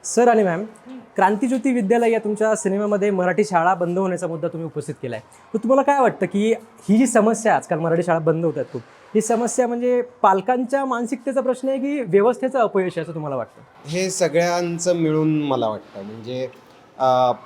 Sir आणि ma'am, क्रांतिज्योती विद्यालय या तुमच्या सिनेमामध्ये मराठी शाळा बंद होण्याचा मुद्दा तुम्ही उपस्थित केला आहे. तर तुम्हाला काय वाटतं की ही जी समस्या आहे, आजकाल मराठी शाळा बंद होत आहेत खूप, ही समस्या म्हणजे पालकांच्या मानसिकतेचा प्रश्न आहे की व्यवस्थेचं अपयश आहे असं तुम्हाला वाटतं? हे सगळ्यांचं मिळून मला वाटतं. म्हणजे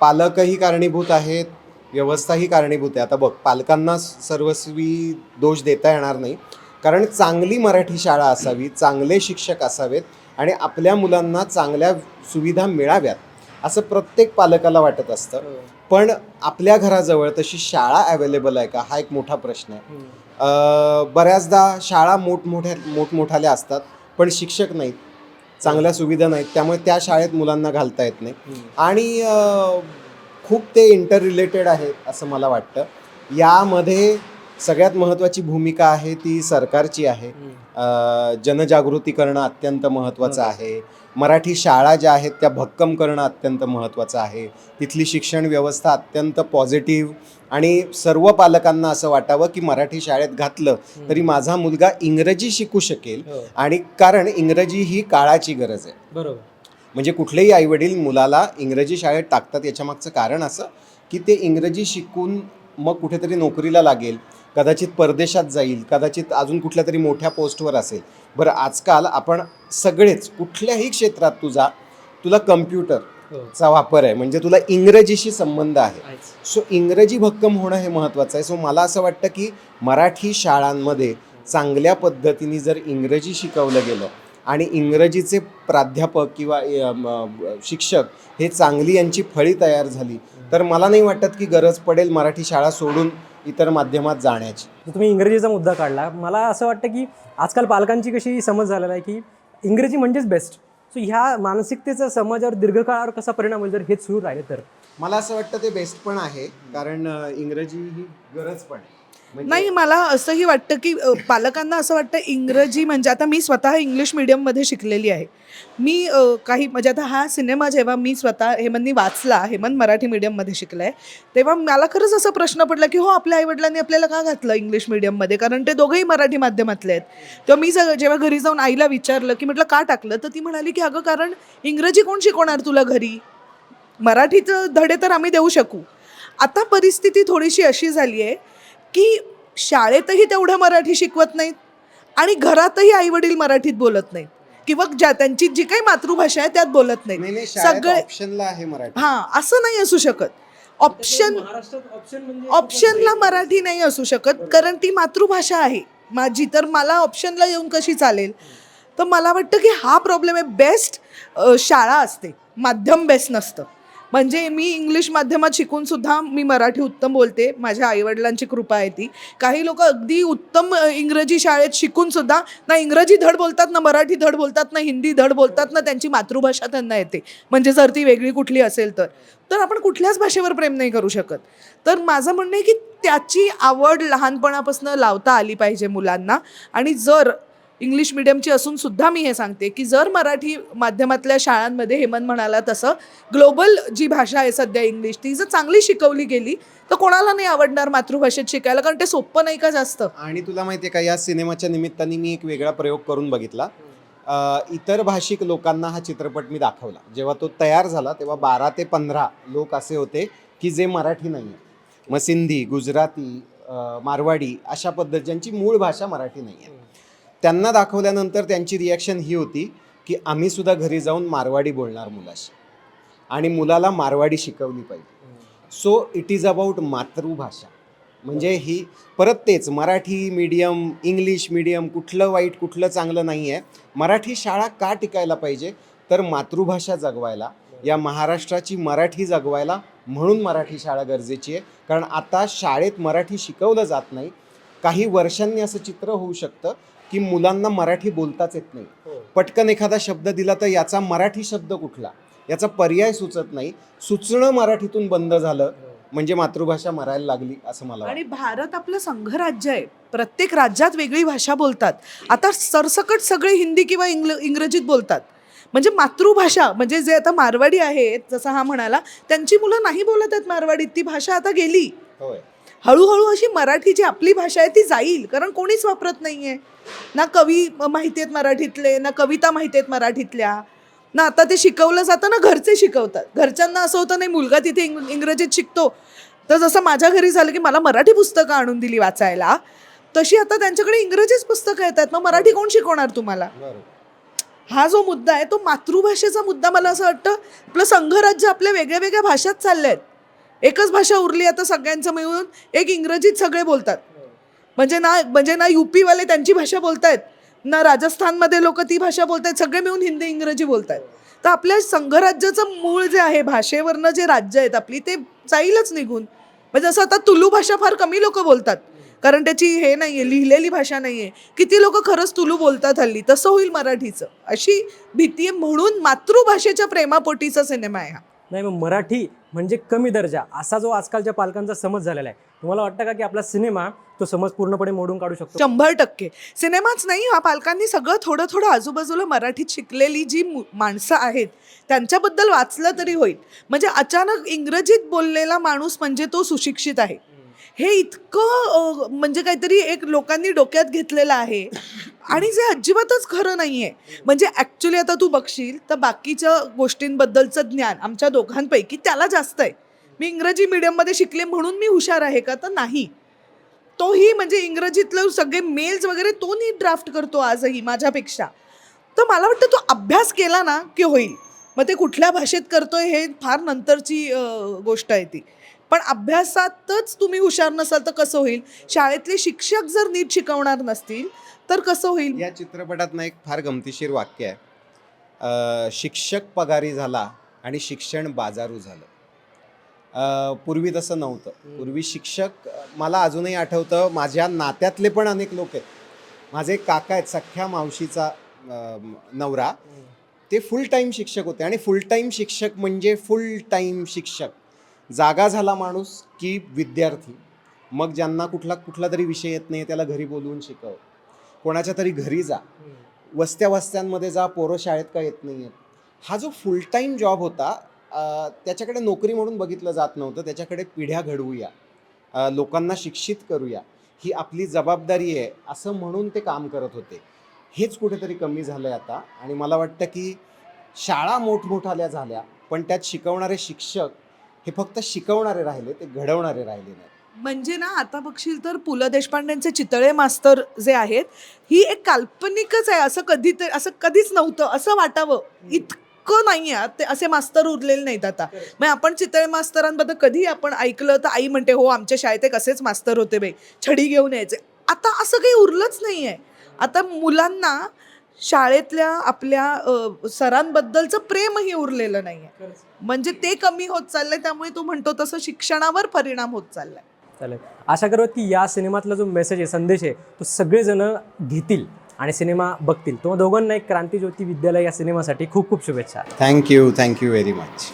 पालकही कारणीभूत आहेत, व्यवस्थाही कारणीभूत आहे. आता बघ, पालकांना सर्वस्वी दोष देता येणार नाही, कारण चांगली मराठी शाळा असावी, चांगले शिक्षक असावेत आणि आपल्या मुलांना चांगल्या सुविधा मिळाव्यात असं प्रत्येक पालकाला वाटत असतं. पण आपल्या घराजवळ तशी शाळा अवेलेबल आहे का, हा एक मोठा प्रश्न आहे. बऱ्याचदा शाळा मोठमोठाल्या असतात, पण शिक्षक नाहीत, चांगल्या सुविधा नाहीत, त्यामुळे त्या शाळेत मुलांना घालता येत नाही. आणि खूप ते इंटर रिलेटेड आहेत असं मला वाटतं. यामध्ये सगळ्यात महत्त्वाची भूमिका आहे ती सरकारची आहे. जनजागृती करणं अत्यंत महत्त्वाचं आहे. मराठी शाळा ज्या आहेत त्या भक्कम करणं अत्यंत महत्त्वाचं आहे. तिथली शिक्षण व्यवस्था अत्यंत पॉझिटिव्ह आणि सर्व पालकांना असं वाटावं की मराठी शाळेत घातलं तरी माझा मुलगा इंग्रजी शिकू शकेल. आणि कारण इंग्रजी ही काळाची गरज आहे. बरोबर. म्हणजे कुठलेही आईवडील मुलाला इंग्रजी शाळेत टाकतात याच्यामागचं कारण असं की ते इंग्रजी शिकून मग कुठेतरी नोकरीला लागेल, कदाचित परदेशात जाईल, कदाचित अजून कुठल्या तरी मोठ्या पोस्टवर असेल. बरं, आजकाल आपण सगळेच कुठल्याही क्षेत्रात तुला कम्प्युटरचा वापर आहे, म्हणजे तुला इंग्रजीशी संबंध आहे. सो इंग्रजी भक्कम होणं हे महत्त्वाचं आहे. सो मला असं वाटतं की मराठी शाळांमध्ये चांगल्या पद्धतीने जर इंग्रजी शिकवलं गेलं आणि इंग्रजीचे प्राध्यापक किंवा शिक्षक हे चांगली यांची फळी तयार झाली तर मला नाही वाटत की गरज पडेल मराठी शाळा सोडून इतर माध्यमात जाण्याची. तुम्ही इंग्रजीचा मुद्दा काढला. मला असं वाटतं की आजकाल पालकांची कशी समज झालेला आहे की इंग्रजी म्हणजेच बेस्ट. सो ह्या मानसिकतेचा समाजावर दीर्घकाळावर कसा परिणाम होईल जर हेच सुरू राहिले तर? मला असं वाटतं ते बेस्ट पण आहे, कारण इंग्रजी ही गरज पण आहे. नाही, मला असंही वाटतं की पालकांना असं वाटतं इंग्रजी म्हणजे, आता मी स्वतः इंग्लिश मीडियममध्ये शिकलेली आहे. मी काही म्हणजे आता हा सिनेमा जेव्हा मी स्वतः हेमंतनी वाचला, हेमंत मराठी मीडियममध्ये शिकला आहे, तेव्हा मला खरंच असा प्रश्न पडला की हो, आपल्या आईवडिलांनी आपल्याला का घातलं इंग्लिश मीडियममध्ये, कारण ते दोघंही मराठी माध्यमातले आहेत. तेव्हा मी जेव्हा घरी जाऊन आईला विचारलं की म्हटलं का टाकलं, तर ती म्हणाली की अगं, कारण इंग्रजी कोण शिकवणार तुला घरी, मराठीचं धडे तर आम्ही देऊ शकू. आता परिस्थिती थोडीशी अशी झाली आहे की शाळेतही तेवढं मराठी शिकवत नाहीत आणि घरातही आईवडील मराठीत बोलत नाहीत, किंवा त्यांची जी काही मातृभाषा आहे त्यात बोलत नाहीत सगळे. ऑप्शनला आहे मराठी. हां, असं नाही असू शकत. ऑप्शनला मराठी नाही असू शकत, कारण ती मातृभाषा आहे माझी, तर मला ऑप्शनला येऊन कशी चालेल. तर मला वाटतं की हा प्रॉब्लेम आहे. बेस्ट शाळा असते, माध्यम बेस्ट नसतं. म्हणजे मी इंग्लिश माध्यमात शिकून सुद्धा मी मराठी उत्तम बोलते, माझ्या आईवडिलांची कृपा आहे ती. काही लोक अगदी उत्तम इंग्रजी शाळेत शिकून सुद्धा ना इंग्रजी धड बोलतात, ना मराठी धड बोलतात, ना हिंदी धड बोलतात, ना त्यांची मातृभाषा त्यांना येते, म्हणजे जर ती वेगळी कुठली असेल तर आपण कुठल्याच भाषेवर प्रेम नाही करू शकत. तर माझं म्हणणं आहे की त्याची आवड लहानपणापासून लावता आली पाहिजे मुलांना. आणि जर इंग्लिश मिडियमची असून सुद्धा मी हे सांगते की जर मराठी माध्यमातल्या शाळांमध्ये हेमंत म्हणाला तसं ग्लोबल जी भाषा आहे सध्या इंग्लिश, ती जर चांगली शिकवली गेली तर कोणाला नाही आवडणार मातृभाषेत शिकायला, कारण ते सोपं नाही का जास्त. आणि तुला माहिती आहे का, या सिनेमाच्या निमित्ताने मी एक वेगळा प्रयोग करून बघितला. इतर भाषिक लोकांना हा चित्रपट मी दाखवला. जेव्हा तो तयार झाला तेव्हा 12 ते 15 लोक असे होते की जे मराठी नाही आहे, मग सिंधी, गुजराती, मारवाडी अशा पद्धती, ज्यांची मूळ भाषा मराठी नाही आहे. त्यांना दाखवल्यानंतर त्यांची रिॲक्शन ही होती की आम्ही सुद्धा घरी जाऊन मारवाडी बोलणार मुलाशी आणि मुलाला मारवाडी शिकवली पाहिजे. सो इट इज अबाउट मातृभाषा. म्हणजे ही परत तेच, मराठी मीडियम, इंग्लिश मीडियम, कुठलं वाईट कुठलं चांगलं नाही आहे. मराठी शाळा का टिकायला पाहिजे, तर मातृभाषा जगवायला, या महाराष्ट्राची मराठी जगवायला, म्हणून मराठी शाळा गरजेची आहे. कारण आता शाळेत मराठी शिकवलं जात नाही. काही वर्षांनी असं चित्र होऊ शकतं की मुलांना मराठी बोलताच येत नाही. पटकन एखादा शब्द दिला तर याचा मराठी शब्द कुठला, याचा पर्याय सुचत नाही. सुचणं मराठीतून बंद झालं म्हणजे मातृभाषा मरायला लागली असं मला वाटतं. आणि भारत आपलं संघराज्य आहे, प्रत्येक राज्यात वेगळी भाषा बोलतात. आता सरसकट सगळे हिंदी किंवा इंग्रजीत बोलतात. म्हणजे मातृभाषा, म्हणजे जे आता मारवाडी आहेत जसं हा म्हणाला, त्यांची मुलं नाही बोलत आहेत मारवाडीत, ती भाषा आता गेली. होय. हळूहळू अशी मराठी जी आपली भाषा आहे ती जाईल, कारण कोणीच वापरत नाही आहे. ना कवी माहिती आहेत मराठीतले, ना कविता माहिती आहेत मराठीतल्या. ना आता ते शिकवलं जातं ना घरचे शिकवतात. घरच्यांना असं होतं नाही मुलगा तिथे इंग्रजीत शिकतो, तर जसं माझ्या घरी झालं की मला मराठी पुस्तकं आणून दिली वाचायला, तशी आता त्यांच्याकडे इंग्रजीच पुस्तकं येतात. मग मराठी कोण शिकवणार तुम्हाला? हा जो मुद्दा आहे तो मातृभाषेचा मुद्दा. मला असं वाटतं आपलं संघराज्य आपल्या वेगळ्या वेगळ्या भाषात चालले आहेत. एकच भाषा उरली आता सगळ्यांचं मिळून, एक इंग्रजीत सगळे बोलतात. म्हणजे ना युपीवाले त्यांची भाषा बोलतायत, ना राजस्थानमध्ये लोक ती भाषा बोलतायत, सगळे मिळून हिंदी इंग्रजी बोलतायत. तर आपल्या संघराज्याचं मूळ जे आहे, भाषेवरनं जे राज्य आहेत आपली, ते जाईलच निघून. म्हणजे असं आता तुलू भाषा फार कमी लोक बोलतात, कारण त्याची हे नाही आहे, लिहिलेली भाषा नाही आहे. किती लोक खरंच तुलू बोलतात हल्ली. तसं होईल मराठीचं, अशी भीती आहे. म्हणून मातृभाषेच्या प्रेमापोटीचा सिनेमा आहे हा. नाही, मग मराठी म्हणजे कमी दर्जा असा जो आजकालच्या पालकांचा समज झालेला आहे, तुम्हाला वाटतं का की आपला सिनेमा तो समज पूर्णपणे मोडून काढू शकतो? 100%. सिनेमाच नाही, हा पालकांनी सगळं थोडं थोडं आजूबाजूला मराठीत शिकलेली जी माणसं आहेत त्यांच्याबद्दल वाचलं तरी होईल. म्हणजे अचानक इंग्रजीत बोललेला माणूस म्हणजे तो सुशिक्षित आहे, हे इतकं म्हणजे काहीतरी एक लोकांनी डोक्यात घेतलेलं आहे, आणि जे अजिबातच खरं नाही आहे. म्हणजे ॲक्च्युली आता तू बघशील तर बाकीच्या गोष्टींबद्दलचं ज्ञान आमच्या दोघांपैकी त्याला जास्त आहे. मी इंग्रजी मीडियममध्ये शिकले म्हणून मी हुशार आहे का? तर नाही. तोही म्हणजे इंग्रजीतलं सगळे मेल्स वगैरे तो नीट ड्राफ्ट करतो आजही माझ्यापेक्षा. तर मला वाटतं तो अभ्यास केला ना की होईल. मग ते कुठल्या भाषेत करतोय हे फार नंतरची गोष्ट आहे ती. पण अभ्यासातच तुम्ही हुशार नसाल तर कसं होईल? शाळेतले शिक्षक जर नीट शिकवणार नसतील तर कसं होईल? या चित्रपटात ना एक फार गमतीशीर वाक्य आहे, शिक्षक पगारी झाला आणि शिक्षण बाजारू झालं. पूर्वी तसं नव्हतं. पूर्वी शिक्षक, मला अजूनही आठवतं, माझ्या नात्यातले पण अनेक लोक आहेत. माझे एक काका आहेत, सख्ख्या मावशीचा नवरा, ते फुल टाईम शिक्षक होते. आणि फुल टाईम शिक्षक म्हणजे फुल टाईम शिक्षक. जागा झाला माणूस की विद्यार्थी, मग ज्यांना कुठला तरी विषय येत नाही त्याला घरी बोलवून शिकव, कोणाच्या तरी घरी जा, वस्त्यांमध्ये जा, पोरं शाळेत का येत नाही आहेत. हा जो फुल टाईम जॉब होता, त्याच्याकडे नोकरी म्हणून बघितलं जात नव्हतं. त्याच्याकडे पिढ्या घडवूया, लोकांना शिक्षित करूया, ही आपली जबाबदारी आहे असं म्हणून ते काम करत होते. हेच कुठेतरी कमी झालं आहे आता. आणि मला वाटतं की शाळा मोठमोठाल्या झाल्या, पण त्यात शिकवणारे शिक्षक हे फक्त शिकवणारे राहिले, ते घडवणारे राहिले नाही. म्हणजे ना आता बघशील तर पु ल देशपांडेंचे चितळे मास्तर जे आहेत, ही एक काल्पनिकच आहे. असं कधीच नव्हतं असं वाटावं इतकं नाही आहे. ते असे मास्तर उरलेले नाहीत आता. मग आपण चितळे मास्तरांबद्दल कधी आपण ऐकलं तर आई म्हणते हो आमच्या शाळेत एक असेच मास्तर होते बाई, छडी घेऊन यायचे. आता असं काही उरलंच नाही आहे. आता मुलांना शाळेतल्या आपल्या सरांबद्दलचं प्रेमही उरलेलं नाही आहे. म्हणजे ते कमी होत चाललंय. त्यामुळे तू म्हणतो तसं शिक्षणावर परिणाम होत चाललाय. चालेल, आशा करूयात की या सिनेमातला जो मेसेज आहे, संदेश आहे, तो सगळेजण घेतील आणि सिनेमा बघतील. तुम्हा दोघांना एक क्रांतीज्योती विद्यालय या सिनेमासाठी खूप खूप शुभेच्छा. Thank you very much.